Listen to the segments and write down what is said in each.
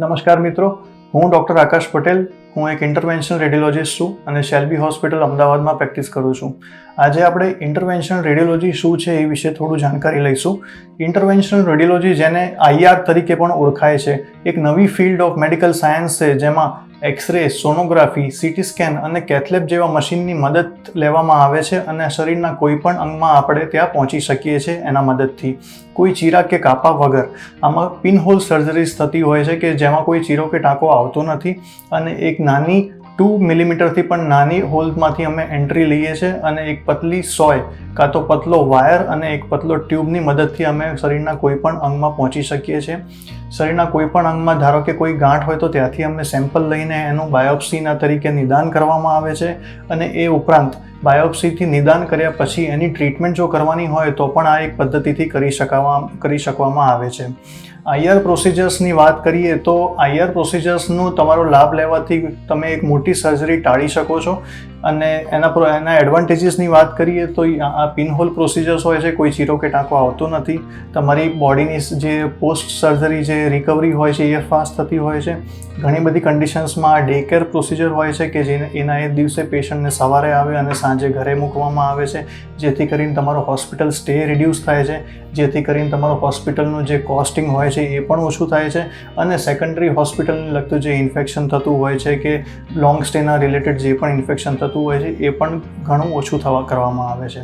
નમસ્કાર મિત્રો, હું ડૉક્ટર આકાશ પટેલ. હું એક ઇન્ટરવેન્શનલ રેડિયોલોજીસ્ટ છું અને શેલ્બી હોસ્પિટલ અમદાવાદમાં પ્રેક્ટિસ કરું છું. આજે આપણે ઇન્ટરવેન્શનલ રેડિયોલોજી શું છે એ વિશે થોડું જાણકારી લઈશું. ઇન્ટરવેન્શનલ રેડિયોલોજી, જેને IR તરીકે પણ ઓળખાય છે, એક નવી ફિલ્ડ ઓફ મેડિકલ સાયન્સ છે જેમાં એક્સરે, સોનોગ્રાફી, CT સ્કેન અને કેથલેબ જેવા મશીનની મદદ લેવામાં આવે છે અને શરીરના કોઈ પણ અંગમાં આપણે ત્યાં પહોંચી શકીએ છીએ એના મદદથી, કોઈ ચીરા કે કાપા વગર. આમાં પિનહોલ સર્જરીઝ થતી હોય છે કે જેમાં કોઈ ચીરો કે ટાંકો આવતો નથી અને એક નાની 2 મિલીમીટરથી પણ નાની હોલમાંથી અમે એન્ટ્રી લઈએ છીએ અને એક પતલી સોય કાં તો પતલો વાયર અને એક પતલો ટ્યુબની મદદથી અમે શરીરના કોઈ પણ અંગમાં પહોંચી શકીએ છીએ. શરીરના કોઈ પણ અંગમાં ધારો કે કોઈ ગાંઠ હોય તો ત્યાંથી અમે સેમ્પલ લઈને એનું બાયોપ્સીના તરીકે નિદાન કરવામાં આવે છે અને એ ઉપરાંત બાયોપ્સીથી નિદાન કર્યા પછી એની ટ્રીટમેન્ટ જો કરવાની હોય તો પણ આ એક પદ્ધતિથી કરી શકવામાં આવે છે. IR પ્રોસિજર્સની વાત કરીએ તો IR પ્રોસિજર્સનો તમારો લાભ લેવાથી તમે એક મોટી સર્જરી ટાળી શકો છો અને એના એડવાન્ટેજીસની વાત કરીએ તો આ પિનહોલ પ્રોસિજર્સ હોય છે, કોઈ ચીરો કે ટાંકો આવતો નથી. તમારી બોડીની જે પોસ્ટ સર્જરી જે રિકવરી હોય છે એ ફાસ્ટ થતી હોય છે. ઘણી બધી કન્ડિશન્સમાં ડે કેર પ્રોસિજર હોય છે કે એના એ દિવસે પેશન્ટને સવારે આવે અને સાંજે ઘરે મૂકવામાં આવે છે, જેથી કરીને તમારો હોસ્પિટલ સ્ટે રિડ્યુસ થાય છે, જેથી કરીને તમારો હોસ્પિટલનું જે કોસ્ટિંગ હોય છે એ પણ ઓછું થાય છે અને સેકન્ડરી હોસ્પિટલને લગતું જે ઇન્ફેક્શન થતું હોય છે કે લોંગ સ્ટેના રિલેટેડ જે પણ ઇન્ફેક્શન થતું હોય છે એ પણ ઘણું ઓછું કરવામાં આવે છે.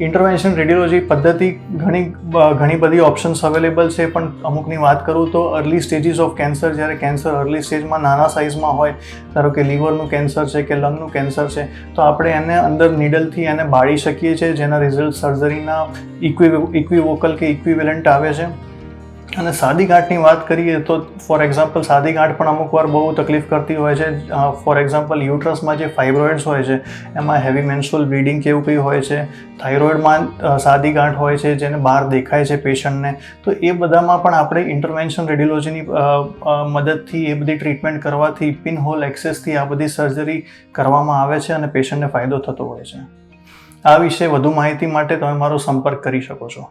ઇન્ટરવેન્શન રેડિયોલોજી પદ્ધતિ ઘણી બધી ઓપ્શન્સ અવેલેબલ છે, પણ અમુકની વાત કરું તો અર્લી સ્ટેજીસ ઓફ કેન્સર, જ્યારે કેન્સર અર્લી સ્ટેજમાં નાના સાઇઝમાં હોય, ધારો કે લીવરનું કેન્સર છે કે લંગનું કેન્સર છે, તો આપણે એને અંદર નીડલથી એને બાળી શકીએ છીએ, જેના રિઝલ્ટ સર્જરીના ઇક્વિવોકલ કે ઇક્વિવેલન્ટ આવે છે. અને સાદી ગાંઠની વાત કરીએ તો ફોર એક્ઝામ્પલ સાદી ગાંઠ પણ અમુક વાર બહુ તકલીફ કરતી હોય છે. ફોર એક્ઝામ્પલ યુટ્રસમાં જે ફાઇબ્રોઇડ્સ હોય છે એમાં હેવી મેન્સ્ટ્રુઅલ બ્લીડિંગ કે એવું કંઈ હોય છે, થાઇરોઇડમાં સાદી ગાંઠ હોય છે જેને બહાર દેખાય છે પેશન્ટને, તો એ બધામાં પણ આપણે ઇન્ટરવેન્શન રેડિયોલોજીની મદદથી એ બધી ટ્રીટમેન્ટ કરવાથી પિનહોલ એક્સેસથી આ બધી સર્જરી કરવામાં આવે છે અને પેશન્ટને ફાયદો થતો હોય છે. આ વિશે વધુ માહિતી માટે તમે મારો સંપર્ક કરી શકો છો.